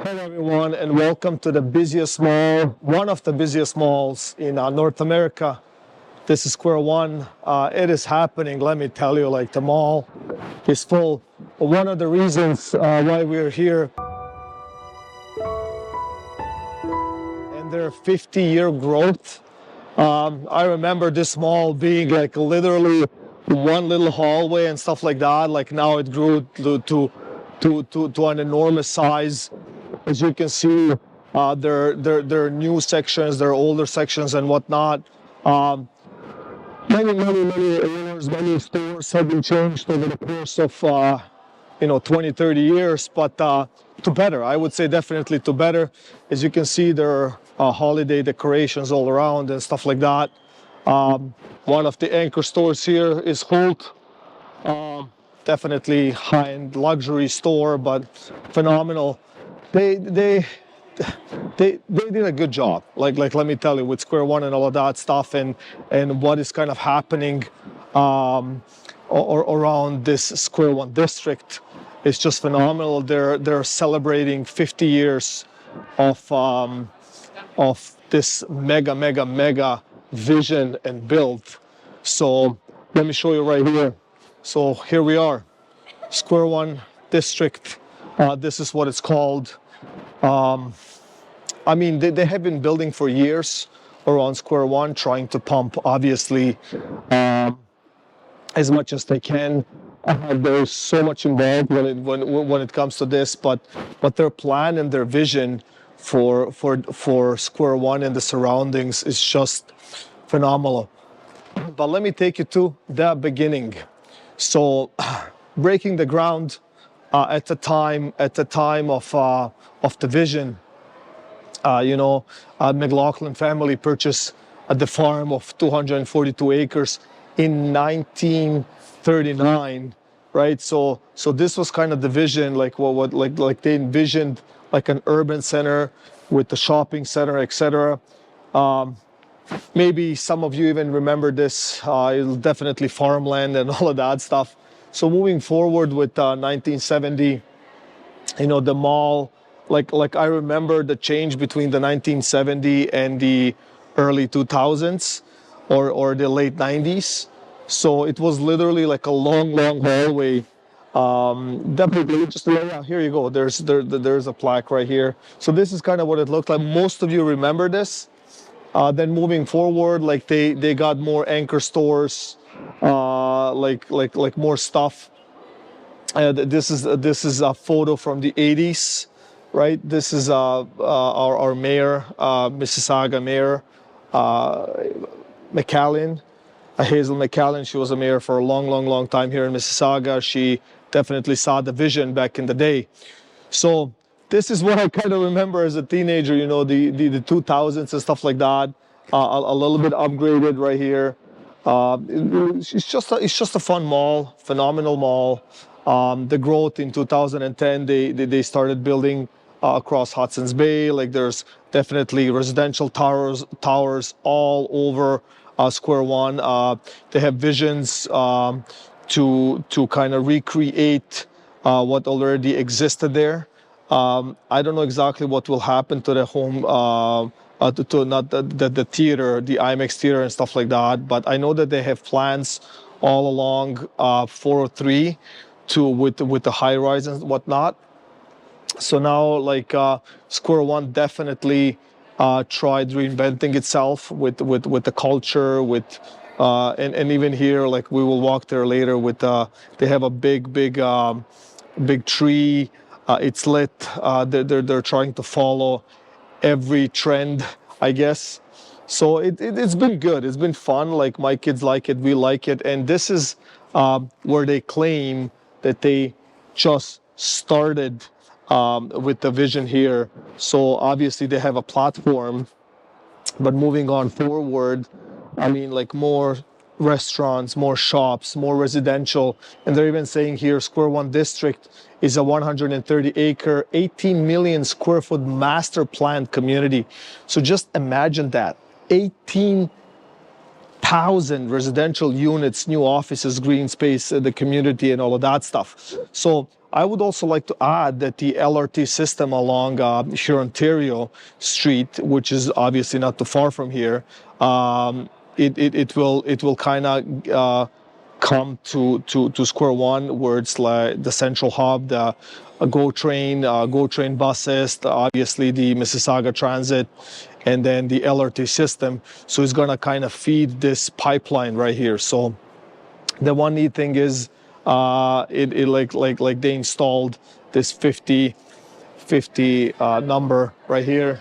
Hello everyone and welcome to the busiest mall, one of the busiest malls in North America. This is Square One. It is happening, let me tell you, like the mall is full. One of the reasons why we're here, and their 50-year growth. I remember this mall being like literally one little hallway and stuff like that. Like now it grew to an enormous size. As you can see, there are new sections, there are older sections and whatnot. Many owners, many stores have been changed over the course of 20, 30 years, but to better. I would say definitely to better. As you can see, there are holiday decorations all around and stuff like that. One of the anchor stores here is Holt. Definitely high-end luxury store, but phenomenal. They did a good job. Like let me tell you, with Square One and all of that stuff, and what is kind of happening around this Square One district is just phenomenal. They're celebrating 50 years of this mega vision and build. So let me show you right here. So here we are, Square One district. This is what it's called. I mean, they have been building for years around Square One, trying to pump, obviously, as much as they can. There's so much involved when it comes to this, but their plan and their vision for Square One and the surroundings is just phenomenal. But let me take you to the beginning. So, breaking the ground at the time of the vision, McLaughlin family purchased the farm of 242 acres in 1939, right? So this was kind of the vision, like what they envisioned, like an urban center with the shopping center, etc. Maybe some of you even remember this. It's definitely farmland and all of that stuff. So moving forward with 1970, the mall. Like I remember the change between the 1970 and the early 2000s or the late 90s. So it was literally like a long hallway. Definitely just, yeah, here you go. There's a plaque right here. So this is kind of what it looked like. Most of you remember this. Then moving forward, like they got more anchor stores, like more stuff. This is a photo from the 80s. Right, this is our mayor, Missisuaga mayor, McCallin, Hazel McCallin. She was a mayor for a long time here in Mississauga. She definitely saw the vision back in the day. So this is what I kind of remember as a teenager. The 2000s and stuff like that. A little bit upgraded right here. It's just a fun mall, phenomenal mall. The growth in 2010, they started building across Hudson's Bay. Like there's definitely residential towers all over Square One. They have visions to kind of recreate what already existed there. I don't know exactly what will happen to the home, to not the theater, the IMAX theater and stuff like that. But I know that they have plans all along 403 with the high rise and whatnot. So now, like Square One definitely tried reinventing itself with the culture, and even here, like we will walk there later. They have a big tree. It's lit. They're trying to follow every trend, I guess. So it's been good. It's been fun. Like my kids like it. We like it. And this is where they claim that they just started with the vision here. So obviously they have a platform, but moving on forward, I mean, like more restaurants, more shops, more residential. And they're even saying here Square One district is a 130-acre, 18 million square foot master planned community. So just imagine that, 18,000 residential units, new offices, green space, the community and all of that stuff. So I would also like to add that the LRT system along Hurontario Street, which is obviously not too far from here, it will kind of come to square one, where it's like the central hub, the GO train buses, obviously the Missisuaga Transit, and then the LRT system. So it's gonna kind of feed this pipeline right here. So the one neat thing is like they installed this 50 number right here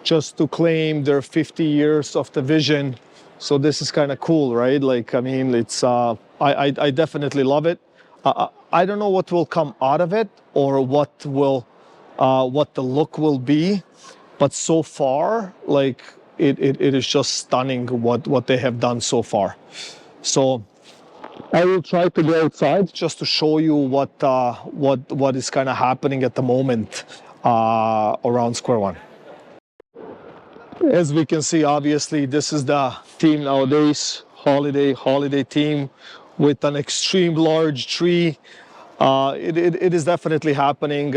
just to claim their 50 years of the vision. So this is kind of cool, right? Like, I mean, it's I definitely love it. I don't know what will come out of it or what the look will be, but so far, like it is just stunning what they have done so far. So I will try to go outside just to show you what is kind of happening at the moment around Square One. As we can see, obviously, this is the theme nowadays, holiday theme with an extreme large tree. It is definitely happening.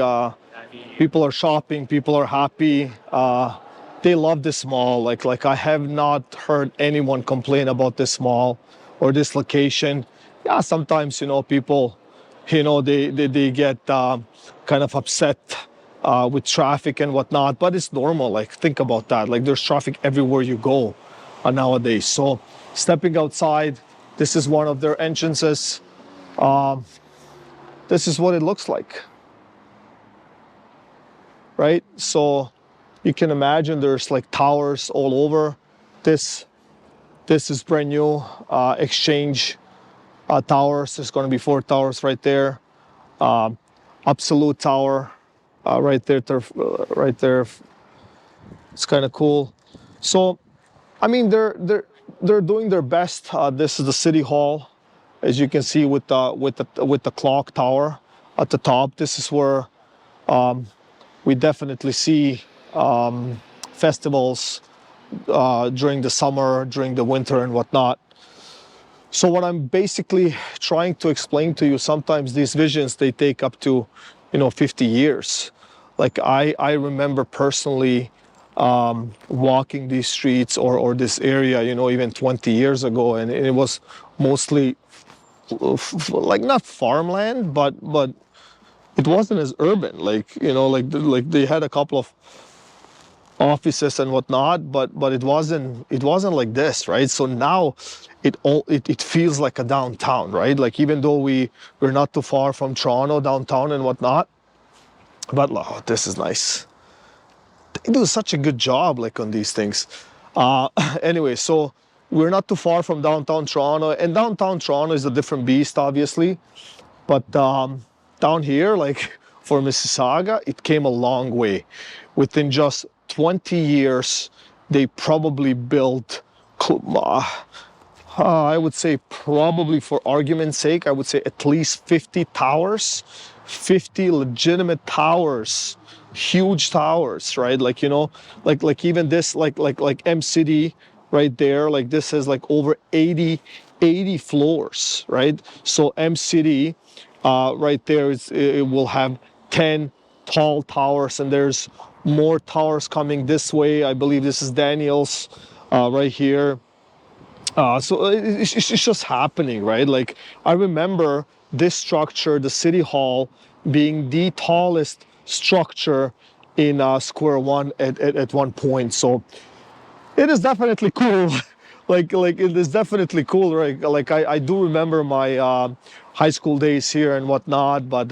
People are shopping, people are happy. They love this mall. Like I have not heard anyone complain about this mall or this location. Yeah, sometimes, people, they get kind of upset with traffic and whatnot, but it's normal. Like, think about that. Like, there's traffic everywhere you go nowadays. So stepping outside, this is one of their entrances. This is what it looks like, right? So you can imagine there's like towers all over. This is brand new exchange towers. There's going to be 4 towers right there. Absolute tower right there. It's kind of cool. So, I mean, they're doing their best. This is the city hall, as you can see with the clock tower at the top. This is where we definitely see festivals during the summer, during the winter, and whatnot. So what I'm basically trying to explain to you, sometimes these visions, they take up to 50 years. Like I remember personally walking these streets or this area, even 20 years ago, and it was mostly like not farmland, but it wasn't as urban. Like they had a couple of offices and whatnot, but it wasn't like this, right? So now it feels like a downtown, right? Like, even though we're not too far from Toronto downtown and whatnot, but this is nice. They do such a good job like on these things. Anyway, so we're not too far from downtown Toronto, and downtown Toronto is a different beast, obviously, but down here, like for Mississauga, it came a long way. Within just 20 years, they probably built, I would say, probably for argument's sake, I would say at least 50 towers, 50 legitimate towers, huge towers, right? Like, like even this, like M City right there, like this has like over 80 floors, right? So M City right there, it will have 10 tall towers, and there's more towers coming this way. I believe this is Daniel's right here. So it's just happening, right? Like, I remember this structure, the City Hall, being the tallest structure in Square One at one point. So it is definitely cool. like it is definitely cool, right? Like I do remember my high school days here and whatnot, but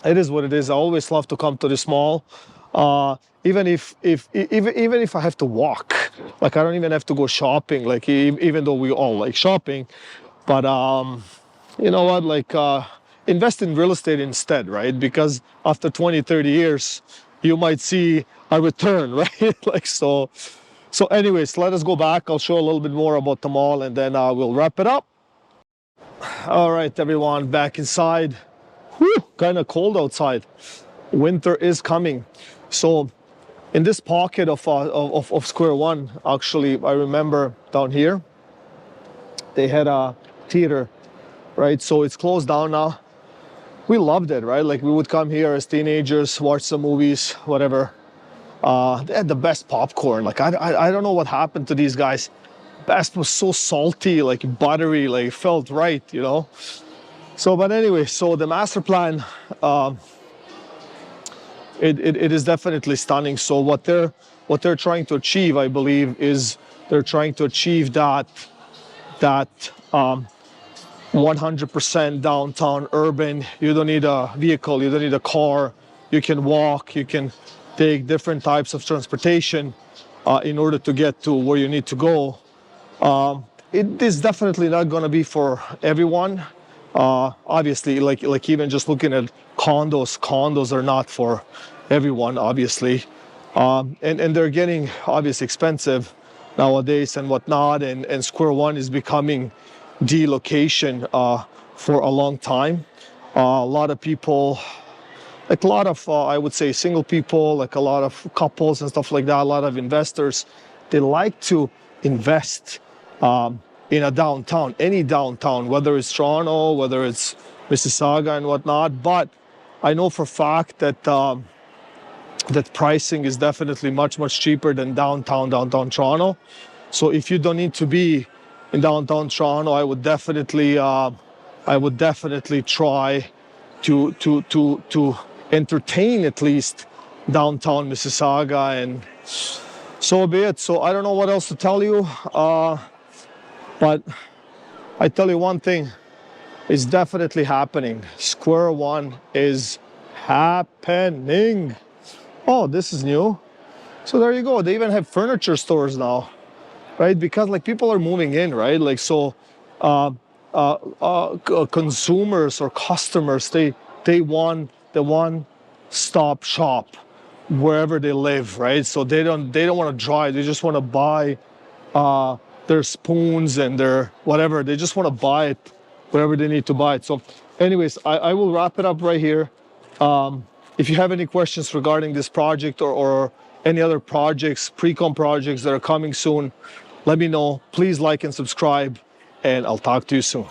it is what it is. I always love to come to this mall. Even if I have to walk, like I don't even have to go shopping, like even though we all like shopping, but you know what, like invest in real estate instead, right? Because after 20-30 years you might see a return, right? Like, so anyways, let us go back. I'll show a little bit more about the mall, and then we'll wrap it up. All right, everyone, back inside. Kind of cold outside. Winter is coming. So in this pocket of Square One, actually, I remember down here, they had a theater, right? So it's closed down now. we loved it, right? Like we would come here as teenagers, watch some movies, whatever. They had the best popcorn. Like I don't know what happened to these guys. Best was so salty, like buttery, like it felt right, you know. So, but anyway, so the master plan, it is definitely stunning. So what they're trying to achieve, I believe, is they're trying to achieve that 100% downtown urban. You don't need a vehicle, you don't need a car. You can walk, you can take different types of transportation in order to get to where you need to go. It is definitely not going to be for everyone. Obviously, like even just looking at condos are not for everyone, obviously. And they're getting obviously expensive nowadays and whatnot. And Square One is becoming the location for a long time. A lot of people, like a lot of, I would say, single people, like a lot of couples and stuff like that, a lot of investors, they like to invest in a downtown, any downtown, whether it's Toronto, whether it's Mississauga and whatnot. But I know for a fact that that pricing is definitely much cheaper than downtown Toronto. So if you don't need to be in downtown Toronto, I would definitely try to entertain at least downtown Mississauga, and so be it. So I don't know what else to tell you, but I tell you one thing, it's definitely happening. Square One is happening. Oh, this is new. So there you go. They even have furniture stores now, right? Because like people are moving in, right? Like so, consumers or customers, they want the one-stop shop wherever they live, right? So they don't want to drive. They just want to buy their spoons and their whatever. They just want to buy it wherever they need to buy it. So anyways, I will wrap it up right here. If you have any questions regarding this project or any other projects, pre-com projects that are coming soon, let me know. Please like and subscribe, and I'll talk to you soon.